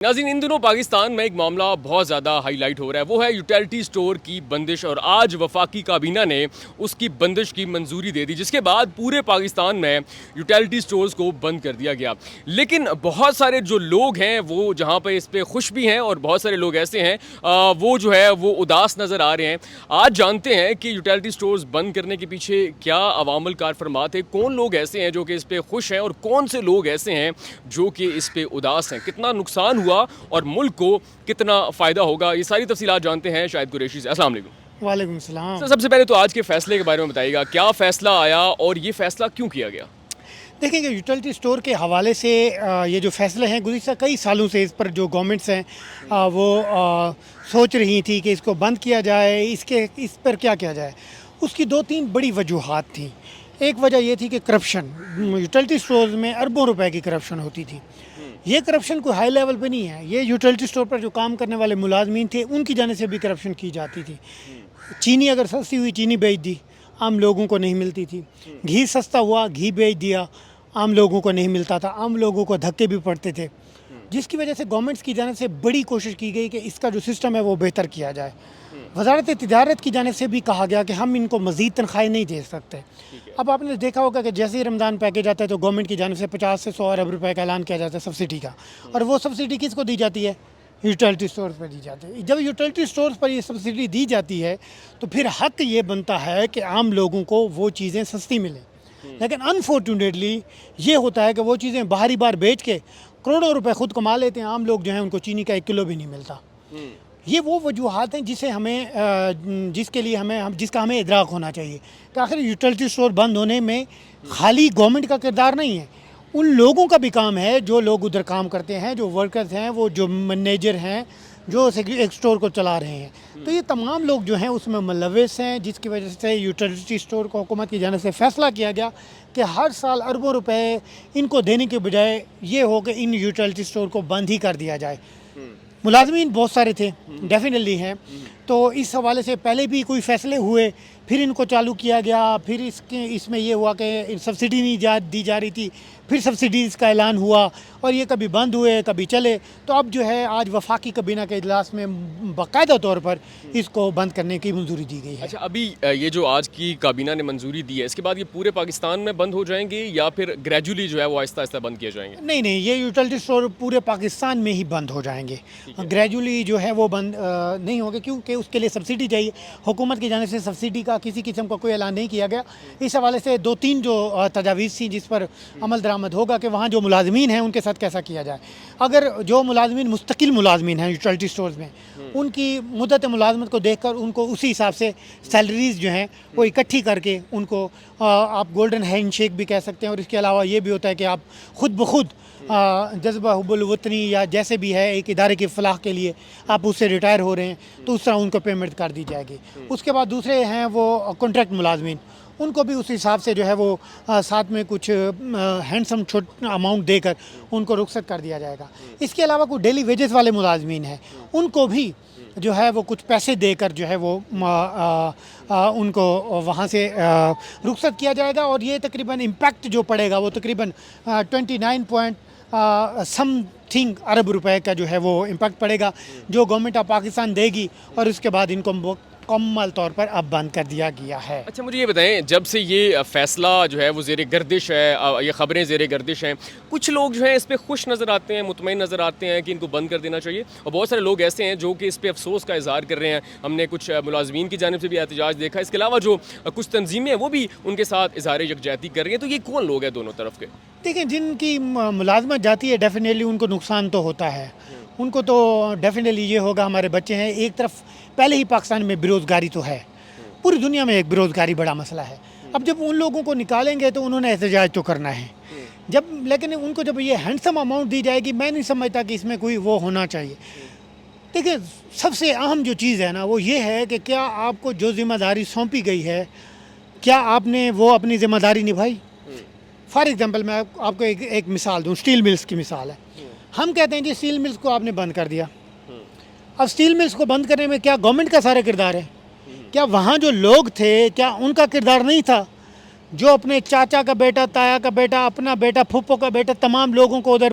ناظرین، ان دنوں پاکستان میں ایک معاملہ بہت زیادہ ہائی لائٹ ہو رہا ہے، وہ ہے یوٹیلٹی سٹور کی بندش، اور آج وفاقی کابینہ نے اس کی بندش کی منظوری دے دی، جس کے بعد پورے پاکستان میں یوٹیلٹی سٹورز کو بند کر دیا گیا۔ لیکن بہت سارے جو لوگ ہیں وہ جہاں پہ اس پہ خوش بھی ہیں، اور بہت سارے لوگ ایسے ہیں وہ جو ہے وہ اداس نظر آ رہے ہیں۔ آج جانتے ہیں کہ یوٹیلٹی سٹورز بند کرنے کے پیچھے کیا عوامل کار فرمات ہے، کون لوگ ایسے ہیں جو کہ اس پہ خوش ہیں، اور کون سے لوگ ایسے ہیں جو کہ اس پہ اداس ہیں، کتنا نقصان ہوا اور ملک کو کتنا فائدہ ہوگا، یہ ساری تفصیلات جانتے ہیں شاہد قریشی سے۔ السلام علیکم۔ وعلیکم السلام۔ سب سے پہلے تو آج کے فیصلے کے بارے میں بتائیے گا، کیا فیصلہ آیا اور یہ فیصلہ کیوں کیا گیا؟ دیکھیں کہ یوٹیلٹی سٹور کے حوالے سے یہ جو فیصلے ہیں گزشتہ کئی سالوں سے اس پر جو گورنمنٹس ہیں وہ سوچ رہی تھی کہ اس کو بند کیا جائے، اس پر کیا کیا جائے۔ اس کی دو تین بڑی وجوہات تھیں۔ ایک وجہ یہ تھی کہ کرپشن، یوٹیلٹی سٹورز میں اربوں روپے کی کرپشن ہوتی تھی۔ یہ کرپشن کوئی ہائی لیول پہ نہیں ہے، یہ یوٹیلٹی سٹور پر جو کام کرنے والے ملازمین تھے ان کی جانب سے بھی کرپشن کی جاتی تھی۔ چینی اگر سستی ہوئی چینی بیچ دی، عام لوگوں کو نہیں ملتی تھی۔ گھی سستا ہوا، گھی بیچ دیا، عام لوگوں کو نہیں ملتا تھا، عام لوگوں کو دھکے بھی پڑتے تھے، جس کی وجہ سے گورنمنٹس کی جانب سے بڑی کوشش کی گئی کہ اس کا جو سسٹم ہے وہ بہتر کیا جائے۔ وزارت تجارت کی جانب سے بھی کہا گیا کہ ہم ان کو مزید تنخواہیں نہیں دے سکتے۔ اب آپ نے دیکھا ہوگا کہ جیسے ہی رمضان پیکیج آتا ہے تو گورنمنٹ کی جانب سے 50 سے 100 ارب روپے کا اعلان کیا جاتا ہے سبسڈی کا، اور وہ سبسڈی کس کو دی جاتی ہے؟ یوٹیلٹی سٹورز پر دی جاتی ہے۔ جب یوٹیلٹی سٹورز پر یہ سبسڈی دی جاتی ہے تو پھر حق یہ بنتا ہے کہ عام لوگوں کو وہ چیزیں سستی ملیں، لیکن انفارچونیٹلی یہ ہوتا ہے کہ وہ چیزیں باہری بار بیچ کے کروڑوں روپے خود کما لیتے ہیں، عام لوگ جو ہیں ان کو چینی کا 1 کلو بھی نہیں ملتا۔ یہ وہ وجوہات ہیں جس کا ہمیں ادراک ہونا چاہیے کہ آخر یوٹیلٹی سٹور بند ہونے میں خالی گورنمنٹ کا کردار نہیں ہے، ان لوگوں کا بھی کام ہے جو لوگ ادھر کام کرتے ہیں، جو ورکرز ہیں، وہ جو منیجر ہیں، جو ایک سٹور کو چلا رہے ہیں۔ تو یہ تمام لوگ جو ہیں اس میں ملوث ہیں، جس کی وجہ سے یوٹیلٹی سٹور کو حکومت کی جانب سے فیصلہ کیا گیا کہ ہر سال اربوں روپے ان کو دینے کے بجائے یہ ہو کہ ان یوٹیلٹی سٹور کو بند ہی کر دیا جائے۔ ملازمین بہت سارے تھے، ڈیفینیٹلی ہیں، تو اس حوالے سے پہلے بھی کوئی فیصلے ہوئے، پھر ان کو چالو کیا گیا، پھر اس میں یہ ہوا کہ سبسڈی نہیں دی جا رہی تھی، پھر سبسڈیز کا اعلان ہوا، اور یہ کبھی بند ہوئے کبھی چلے، تو اب جو ہے آج وفاقی کابینہ کے اجلاس میں باقاعدہ طور پر اس کو بند کرنے کی منظوری دی گئی ہے۔ اچھا، ابھی یہ جو آج کی کابینہ نے منظوری دی ہے، اس کے بعد یہ پورے پاکستان میں بند ہو جائیں گے یا پھر گریجولی جو ہے وہ آہستہ آہستہ بند کیے جائیں گے؟ نہیں، یہ یوٹیلٹی سٹور پورے پاکستان میں ہی بند ہو جائیں گے، گریجولی جو ہے وہ بند نہیں ہوگے، کیونکہ اس کے لیے سبسڈی چاہیے۔ حکومت کی جانب سے سبسڈی کا کسی قسم کا کوئی اعلان نہیں کیا گیا۔ اس حوالے سے 2-3 جو تجاویز تھیں جس پر عمل درآمد ہوگا کہ وہاں جو ملازمین ہیں ان کے ساتھ کیسا کیا جائے۔ اگر جو ملازمین مستقل ملازمین ہیں یوٹیلٹی سٹورز میں، ان کی مدت ملازمت کو دیکھ کر ان کو اسی حساب سے سیلریز جو ہیں وہ اکٹھی کر کے ان کو آپ گولڈن ہینڈ شیک بھی کہہ سکتے ہیں، اور اس کے علاوہ یہ بھی ہوتا ہے کہ آپ خود بخود جذبہ حب الوطنی یا جیسے بھی ہے ایک ادارے کی فلاح کے لیے آپ اس سے ریٹائر ہو رہے ہیں تو اس طرح ان کو پیمنٹ کر دی جائے گی۔ اس کے بعد دوسرے ہیں وہ کانٹریکٹ ملازمین، ان کو بھی اس حساب سے جو ہے وہ ساتھ میں کچھ ہینڈسم اماؤنٹ دے کر ان کو رخصت کر دیا جائے گا۔ اس کے علاوہ کوئی ڈیلی ویجز والے ملازمین ہیں، ان کو بھی جو ہے وہ کچھ پیسے دے کر جو ہے وہ ان کو وہاں سے رخصت کیا جائے گا، اور یہ تقریباً امپیکٹ جو پڑے گا وہ تقریباً 29 ارب روپے کا جو ہے وہ امپیکٹ پڑے گا جو گورنمنٹ آف پاکستان دے گی، اور اس کے بعد ان کو مکمل طور پر اب بند کر دیا گیا ہے۔ اچھا، مجھے یہ بتائیں، جب سے یہ فیصلہ جو ہے وہ زیر گردش ہے، یہ خبریں زیر گردش ہیں، کچھ لوگ جو ہیں اس پہ خوش نظر آتے ہیں، مطمئن نظر آتے ہیں کہ ان کو بند کر دینا چاہیے، اور بہت سارے لوگ ایسے ہیں جو کہ اس پہ افسوس کا اظہار کر رہے ہیں۔ ہم نے کچھ ملازمین کی جانب سے بھی احتجاج دیکھا، اس کے علاوہ جو کچھ تنظیمیں ہیں وہ بھی ان کے ساتھ اظہار یکجہتی کر رہی ہیں۔ تو یہ کون لوگ ہیں دونوں طرف کے؟ دیکھیں، جن کی ملازمت جاتی ہے ڈیفینیٹلی ان کو نقصان تو ہوتا ہے، ان کو تو ڈیفینیٹلی یہ ہوگا، ہمارے بچے ہیں۔ ایک طرف پہلے ہی پاکستان میں بیروزگاری تو ہے، پوری دنیا میں ایک بیروزگاری بڑا مسئلہ ہے۔ اب جب ان لوگوں کو نکالیں گے تو انہوں نے احتجاج تو کرنا ہے، لیکن ان کو جب یہ ہینڈسم اماؤنٹ دی جائے گی، میں نہیں سمجھتا کہ اس میں کوئی وہ ہونا چاہیے۔ دیکھیں، سب سے اہم جو چیز ہے نا وہ یہ ہے کہ کیا آپ کو جو ذمہ داری سونپی گئی ہے کیا آپ نے وہ اپنی ذمہ داری نبھائی؟ فار ایگزامپل میں آپ کو ایک مثال دوں، اسٹیل ملز کی مثال ہے۔ ہم کہتے ہیں جی اسٹیل ملز کو آپ نے بند کر دیا، اب اسٹیل ملز کو بند کرنے میں کیا گورنمنٹ کا سارا کردار ہے؟ کیا وہاں جو لوگ تھے کیا ان کا کردار نہیں تھا؟ جو اپنے چاچا کا بیٹا، تایا کا بیٹا، اپنا بیٹا، پھپھو کا بیٹا، تمام لوگوں کو ادھر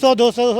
100-200